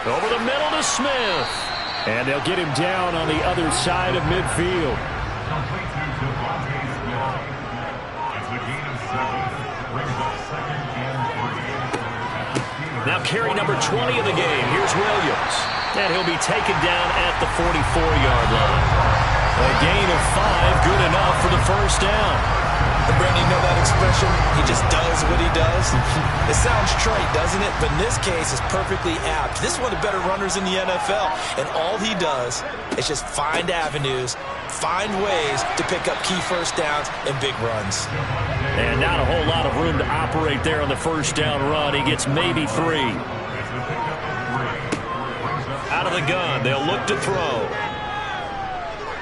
Over the middle to Smith. And they'll get him down on the other side of midfield. Now carry number 20 of the game. Here's Williams. And he'll be taken down at the 44-yard line. A gain of 5, good enough for the 1st down. Brandon, you know that expression? He just does what he does. It sounds trite, doesn't it? But in this case, it's perfectly apt. This is one of the better runners in the NFL. And all he does is just find avenues, find ways to pick up key 1st downs and big runs. And not a whole lot of room to operate there on the 1st down run. He gets maybe 3. Out of the gun, they'll look to throw.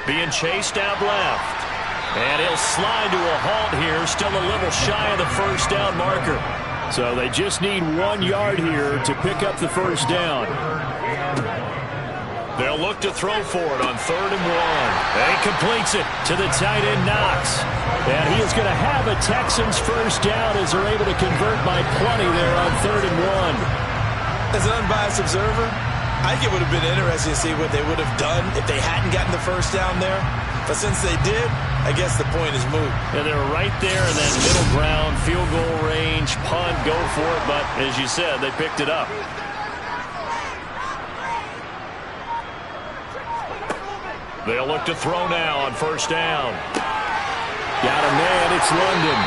Being chased out left. And he'll slide to a halt here, still a little shy of the 1st down marker. So they just need 1 yard here to pick up the 1st down. They'll look to throw for it on 3rd and 1. And he completes it to the tight end, Knox. And he is going to have a Texans 1st down as they're able to convert by plenty there on 3rd and 1. As an unbiased observer, I think it would have been interesting to see what they would have done if they hadn't gotten the 1st down there. But since they did, I guess the point is moot. And they're right there in that middle ground, field goal range, punt, go for it. But as you said, they picked it up. They'll look to throw now on 1st down. Got a man, it's London.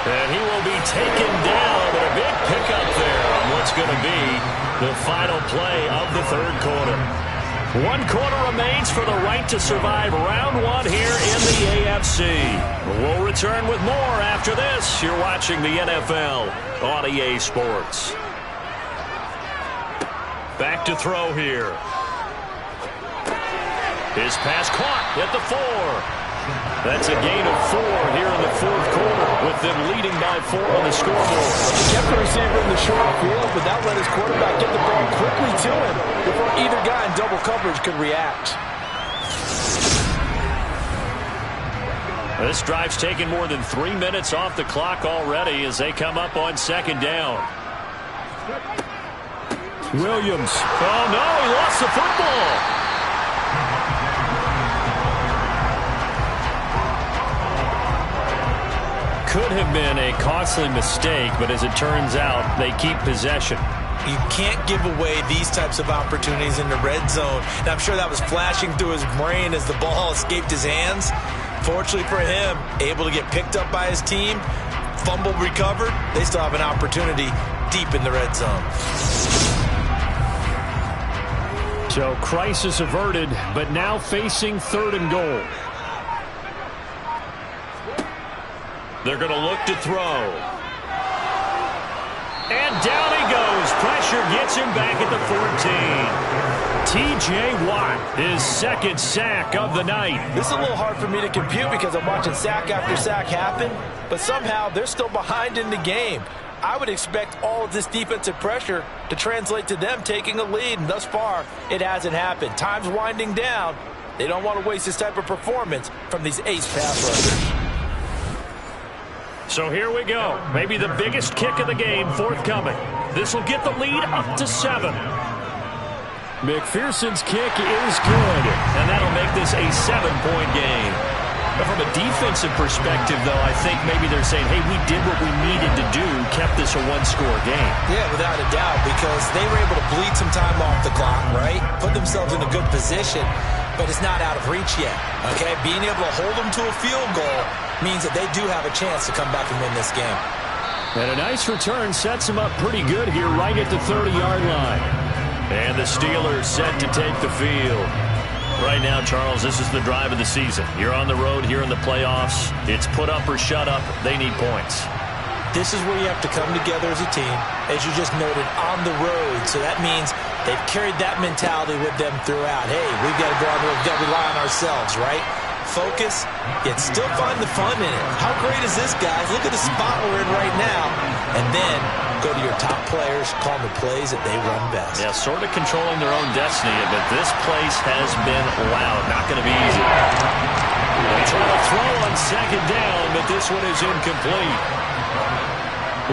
And he will be taken down, but a big pickup there on what's going to be the final play of the 3rd quarter. 1 quarter remains for the right to survive round 1 here in the AFC. We'll return with more after this. You're watching the NFL on EA Sports. Back to throw here. His pass caught at the 4. That's a gain of 4 here in the 4th quarter, with them leading by 4 on the scoreboard. He kept the receiver in the short field, but that let his quarterback get the ball quickly to him before either guy in double coverage could react. This drive's taken more than 3 minutes off the clock already as they come up on 2nd down. Williams. Oh, no, he lost the football. Could have been a costly mistake, but as it turns out, they keep possession. You can't give away these types of opportunities in the red zone. And I'm sure that was flashing through his brain as the ball escaped his hands. Fortunately for him, able to get picked up by his team, fumble recovered. They still have an opportunity deep in the red zone. So crisis averted, but now facing 3rd and goal. They're going to look to throw. And down he goes. Pressure gets him back at the 14. T.J. Watt, his 2nd sack of the night. This is a little hard for me to compute because I'm watching sack after sack happen, but somehow they're still behind in the game. I would expect all of this defensive pressure to translate to them taking a lead, and thus far, it hasn't happened. Time's winding down. They don't want to waste this type of performance from these ace pass rushers. So here we go. Maybe the biggest kick of the game forthcoming. This will get the lead up to 7. McPherson's kick is good, and that'll make this a 7-point game. But from a defensive perspective, though, I think maybe they're saying, hey, we did what we needed to do, kept this a one-score game. Yeah, without a doubt, because they were able to bleed some time off the clock, right? Put themselves in a good position, but it's not out of reach yet, okay? Being able to hold them to a field goal means that they do have a chance to come back and win this game. And a nice return sets them up pretty good here right at the 30-yard line. And the Steelers set to take the field. Right now, Charles, this is the drive of the season. You're on the road here in the playoffs. It's put up or shut up. They need points. This is where you have to come together as a team, as you just noted, on the road. So that means they've carried that mentality with them throughout. Hey, we've got to go on the road. We've got to rely on ourselves, right? Focus, yet still find the fun in it. How great is this, guys? Look at the spot we're in right now. And then go to your top players, call the plays that they run best. Yeah, sort of controlling their own destiny, but this place has been loud. Not going to be easy. They try to throw on second down, but this one is incomplete.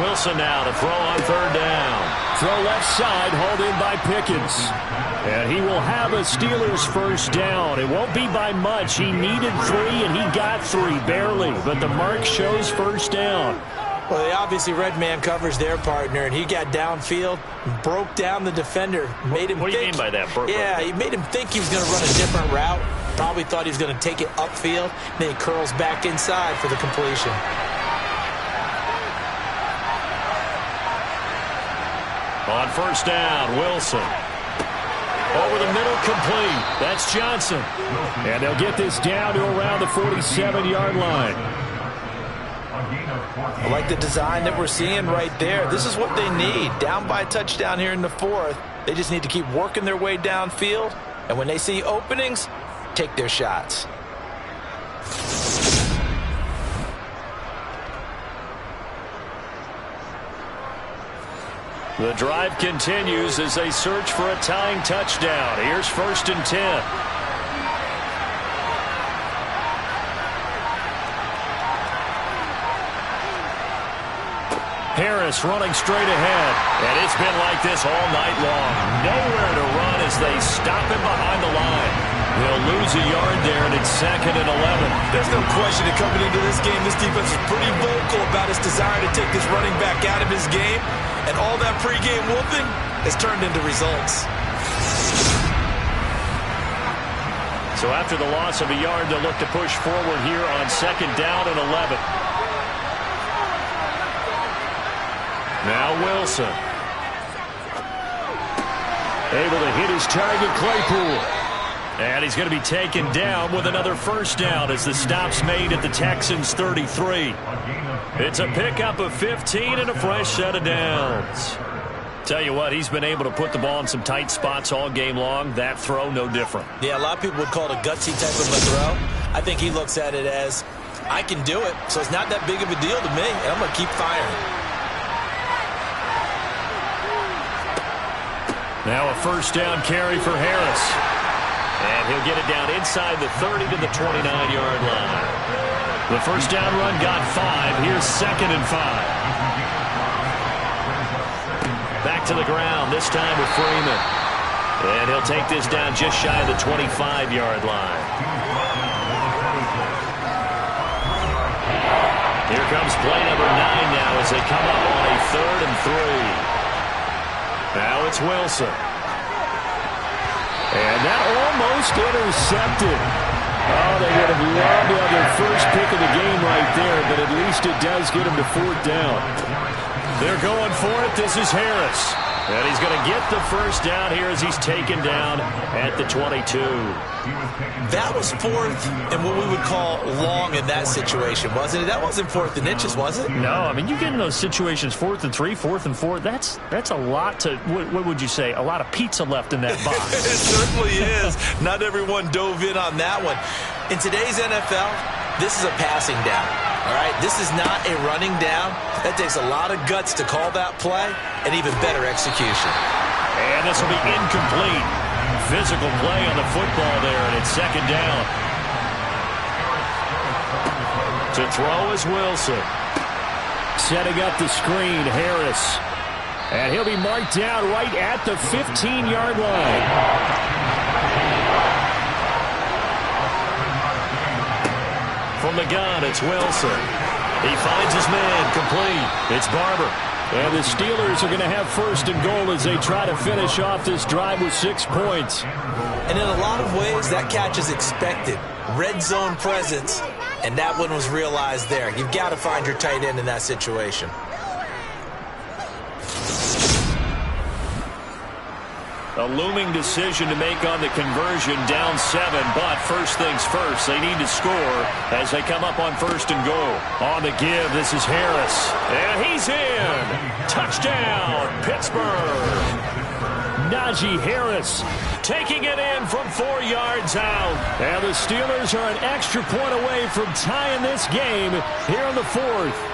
Wilson now to throw on third down. Throw left side, hauled in by Pickens. And he will have a Steelers first down. It won't be by much. He needed 3, and he got 3, barely. But the mark shows first down. Well, they obviously red man covers their partner, and he got downfield, broke down the defender, made him What do you mean by that? Yeah, he made him think he was going to run a different route. Probably thought he was going to take it upfield. Then he curls back inside for the completion. On first down, Wilson. Over the middle, complete. That's Johnson. And they'll get this down to around the 47-yard line. I like the design that we're seeing right there. This is what they need. Down by a touchdown here in the 4th. They just need to keep working their way downfield. And when they see openings, take their shots. The drive continues as they search for a tying touchdown. Here's 1st and 10. Harris running straight ahead. And it's been like this all night long. Nowhere to run as they stop him behind the line. They'll lose a yard there, and it's 2nd and 11. There's no question that coming into this game, this defense is pretty vocal about its desire to take this running back out of his game. And all that pregame whooping has turned into results. So after the loss of a yard, they'll look to push forward here on 2nd down and 11. Now Wilson. Able to hit his target, Claypool. And he's going to be taken down with another first down as the stop's made at the Texans' 33. It's a pickup of 15 and a fresh set of downs. Tell you what, he's been able to put the ball in some tight spots all game long. That throw, no different. Yeah, a lot of people would call it a gutsy type of a throw. I think he looks at it as, I can do it, so it's not that big of a deal to me, and I'm going to keep firing. Now a first down carry for Harris. And he'll get it down inside the 30 to the 29-yard line. The first down run got 5. Here's 2nd and 5. Back to the ground, this time with Freeman. And he'll take this down just shy of the 25-yard line. Here comes play number 9 now as they come up on a 3rd and 3. Now it's Wilson. And that almost intercepted. Oh, they would have loved to have their first pick of the game right there, but at least it does get them to 4th down. They're going for it. This is Harris. And he's going to get the first down here as he's taken down at the 22. That was 4th and what we would call long in that situation, wasn't it? That wasn't 4th and inches, was it? No, I mean, you get in those situations, 4th and 3, 4th and 4. That's a lot to, what would you say, a lot of pizza left in that box. It certainly is. Not everyone dove in on that one. In today's NFL, this is a passing down. All right, this is not a running down. That takes a lot of guts to call that play and even better execution. And this will be incomplete. Physical play on the football there, and it's second down. To throw is Wilson. Setting up the screen, Harris. And he'll be marked down right at the 15-yard line. From the gun, it's Wilson. He finds his man, complete. It's Barber. And the Steelers are going to have first and goal as they try to finish off this drive with 6 points. And in a lot of ways, that catch is expected. Red zone presence, and that one was realized there. You've got to find your tight end in that situation. A looming decision to make on the conversion, down 7, but first things first, they need to score as they come up on first and goal. On the give, this is Harris, and he's in. Touchdown, Pittsburgh. Najee Harris taking it in from 4 yards out. And the Steelers are an extra point away from tying this game here in the 4th.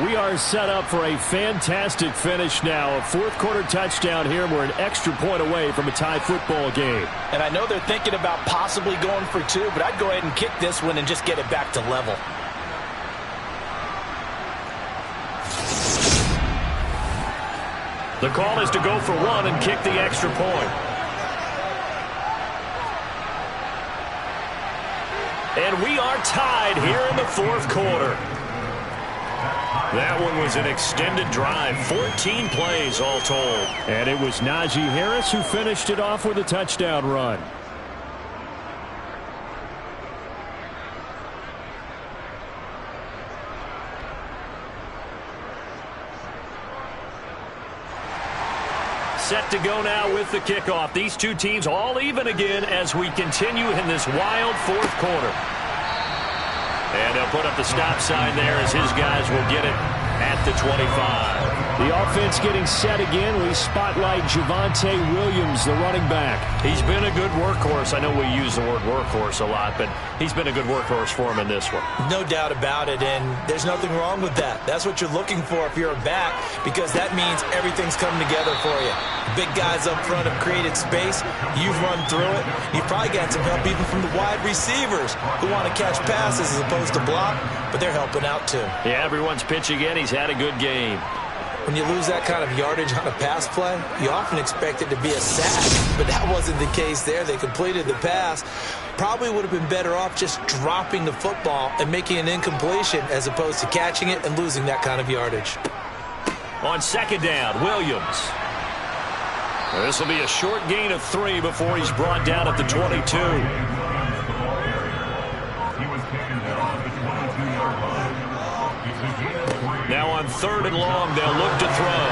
We are set up for a fantastic finish now. A fourth-quarter touchdown here. We're an extra point away from a tie football game. And I know they're thinking about possibly going for 2, but I'd go ahead and kick this one and just get it back to level. The call is to go for 1 and kick the extra point. And we are tied here in the 4th quarter. That one was an extended drive, 14 plays all told. And it was Najee Harris who finished it off with a touchdown run. Set to go now with the kickoff. These two teams all even again as we continue in this wild 4th quarter. And they'll put up the stop sign there as his guys will get it at the 25. The offense getting set again. We spotlight Javonte Williams, the running back. He's been a good workhorse. I know we use the word workhorse a lot, but he's been a good workhorse for him in this one. No doubt about it, and there's nothing wrong with that. That's what you're looking for if you're a back, because that means everything's coming together for you. Big guys up front have created space. You've run through it. You've probably got some help even from the wide receivers who want to catch passes as opposed to block, but they're helping out too. Yeah, everyone's pitching in. He's had a good game. When you lose that kind of yardage on a pass play, you often expect it to be a sack, but that wasn't the case there. They completed the pass. Probably would have been better off just dropping the football and making an incompletion as opposed to catching it and losing that kind of yardage. On second down, Williams. This will be a short gain of 3 before he's brought down at the 22. Now on 3rd and long, they'll look to throw.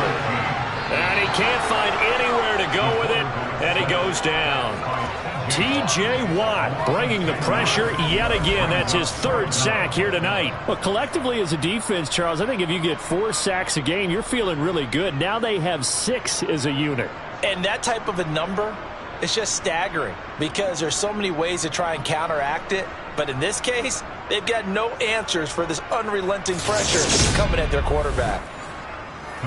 And he can't find anywhere to go with it, and he goes down. T.J. Watt bringing the pressure yet again. That's his 3rd sack here tonight. Well, collectively as a defense, Charles, I think if you get 4 sacks a game, you're feeling really good. Now they have 6 as a unit. And that type of a number is just staggering because there's so many ways to try and counteract it. But in this case, they've got no answers for this unrelenting pressure coming at their quarterback.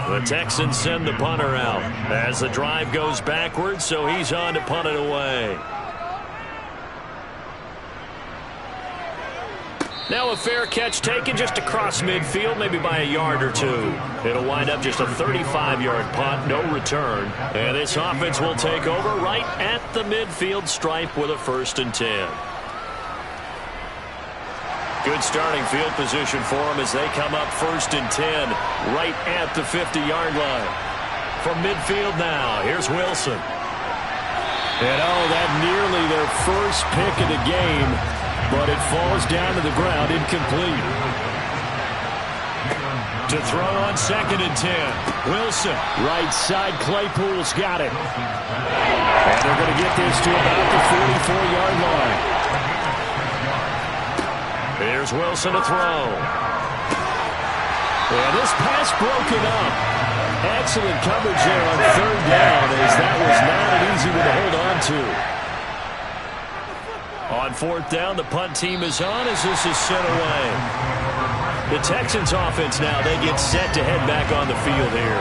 The Texans send the punter out as the drive goes backwards, so he's on to punt it away. Now a fair catch taken just across midfield, maybe by a yard or 2. It'll wind up just a 35-yard punt, no return. And this offense will take over right at the midfield stripe with a 1st and 10. Good starting field position for them as they come up 1st and 10 right at the 50-yard line. From midfield now, here's Wilson. And that nearly their first pick of the game, but it falls down to the ground incomplete. To throw on 2nd and 10, Wilson. Right side, Claypool's got it. And they're going to get this to about the 44-yard line. Here's Wilson to throw. And this pass broken up. Excellent coverage there on 3rd down as that was not an easy one to hold on to. On 4th down, the punt team is on as this is sent away. The Texans offense now, they get set to head back on the field here.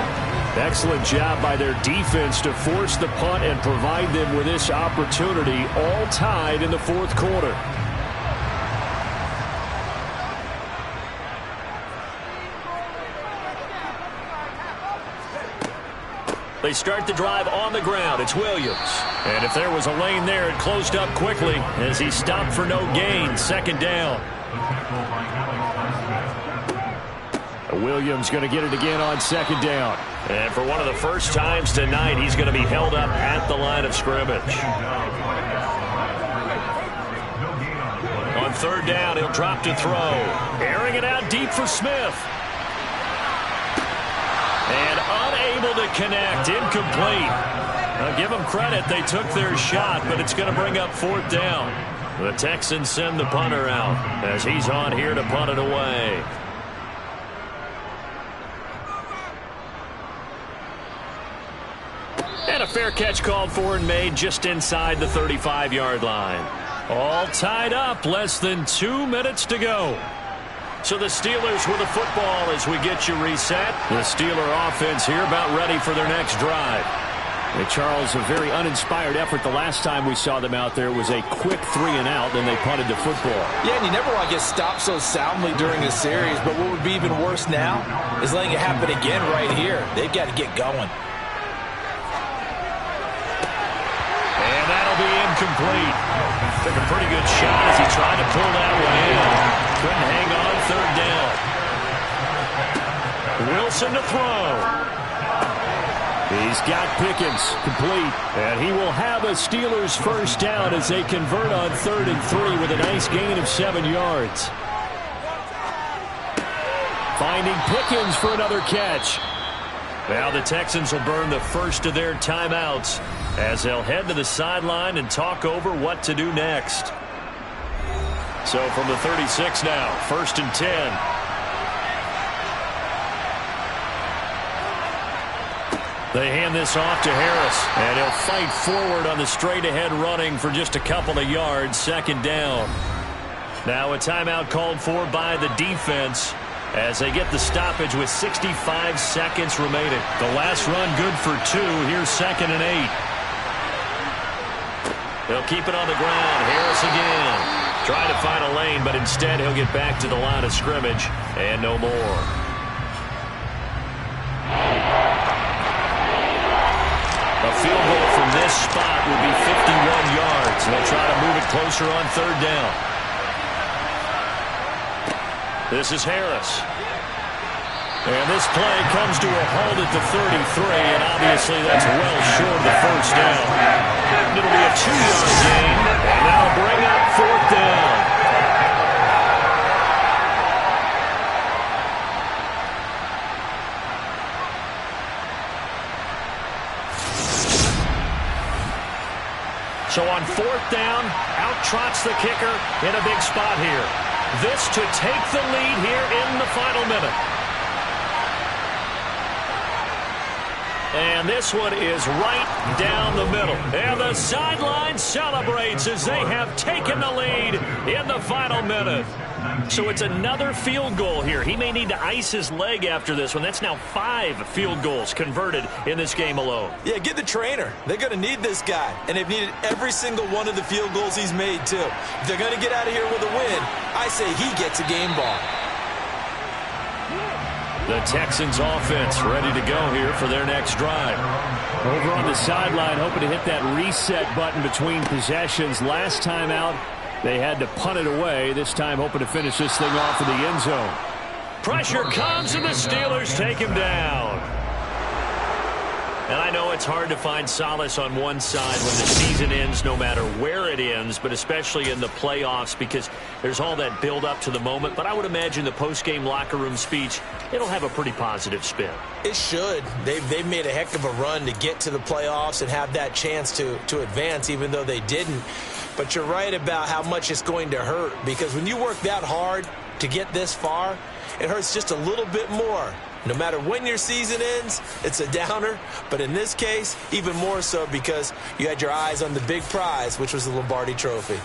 Excellent job by their defense to force the punt and provide them with this opportunity, all tied in the 4th quarter. They start the drive on the ground. It's Williams. And if there was a lane there, it closed up quickly as he stopped for no gain. 2nd down. Williams going to get it again on 2nd down. And for one of the first times tonight, he's going to be held up at the line of scrimmage. On 3rd down, he'll drop to throw. Airing it out deep for Smith. And unable to connect. Incomplete. Now give them credit. They took their shot, but it's going to bring up 4th down. The Texans send the punter out as he's on here to punt it away. And a fair catch called for and made just inside the 35-yard line. All tied up. Less than 2 minutes to go. So the Steelers with the football as we get you reset. The Steeler offense here about ready for their next drive. Hey, Charles, a very uninspired effort. The last time we saw them out there was a quick 3-and-out, then they punted the football. Yeah, and you never want to get stopped so soundly during a series, but what would be even worse now is letting it happen again right here. They've got to get going. And that'll be incomplete. Took a pretty good shot as he tried to pull that one in. Couldn't hang on. 3rd down. Wilson to throw. He's got Pickens complete. And he will have a Steelers first down as they convert on 3rd and 3 with a nice gain of 7 yards. Finding Pickens for another catch. Now the Texans will burn the first of their timeouts as they'll head to the sideline and talk over what to do next. So from the 36 now, 1st and 10. They hand this off to Harris, and he'll fight forward on the straight-ahead running for just a couple of yards. 2nd down. Now a timeout called for by the defense as they get the stoppage with 65 seconds remaining. The last run good for 2. Here's 2nd and 8. They'll keep it on the ground. Harris again. Trying to find a lane, but instead he'll get back to the line of scrimmage and no more. A field goal from this spot would be 51 yards. They'll try to move it closer on 3rd down. This is Harris. And this play comes to a halt at the 33, and obviously that's well short of the first down. It'll be a 2-yard gain, and that'll bring up 4th down. So on 4th down, out trots the kicker in a big spot here. This to take the lead here in the final minute. And this one is right down the middle. And the sideline celebrates as they have taken the lead in the final minute. So it's another field goal here. He may need to ice his leg after this one. That's now 5 field goals converted in this game alone. Yeah, get the trainer. They're going to need this guy. And they've needed every single one of the field goals he's made, too. If they're going to get out of here with a win, I say he gets a game ball. The Texans offense ready to go here for their next drive. Over on the sideline, hoping to hit that reset button between possessions. Last time out, they had to punt it away. This time hoping to finish this thing off in the end zone. Pressure comes and the Steelers take him down. And I know it's hard to find solace on one side when the season ends, no matter where it ends, but especially in the playoffs because there's all that build up to the moment. But I would imagine the post-game locker room speech, it'll have a pretty positive spin. It should. They've made a heck of a run to get to the playoffs and have that chance to advance, even though they didn't. But you're right about how much it's going to hurt because when you work that hard to get this far, it hurts just a little bit more. No matter when your season ends, it's a downer. But in this case, even more so because you had your eyes on the big prize, which was the Lombardi Trophy.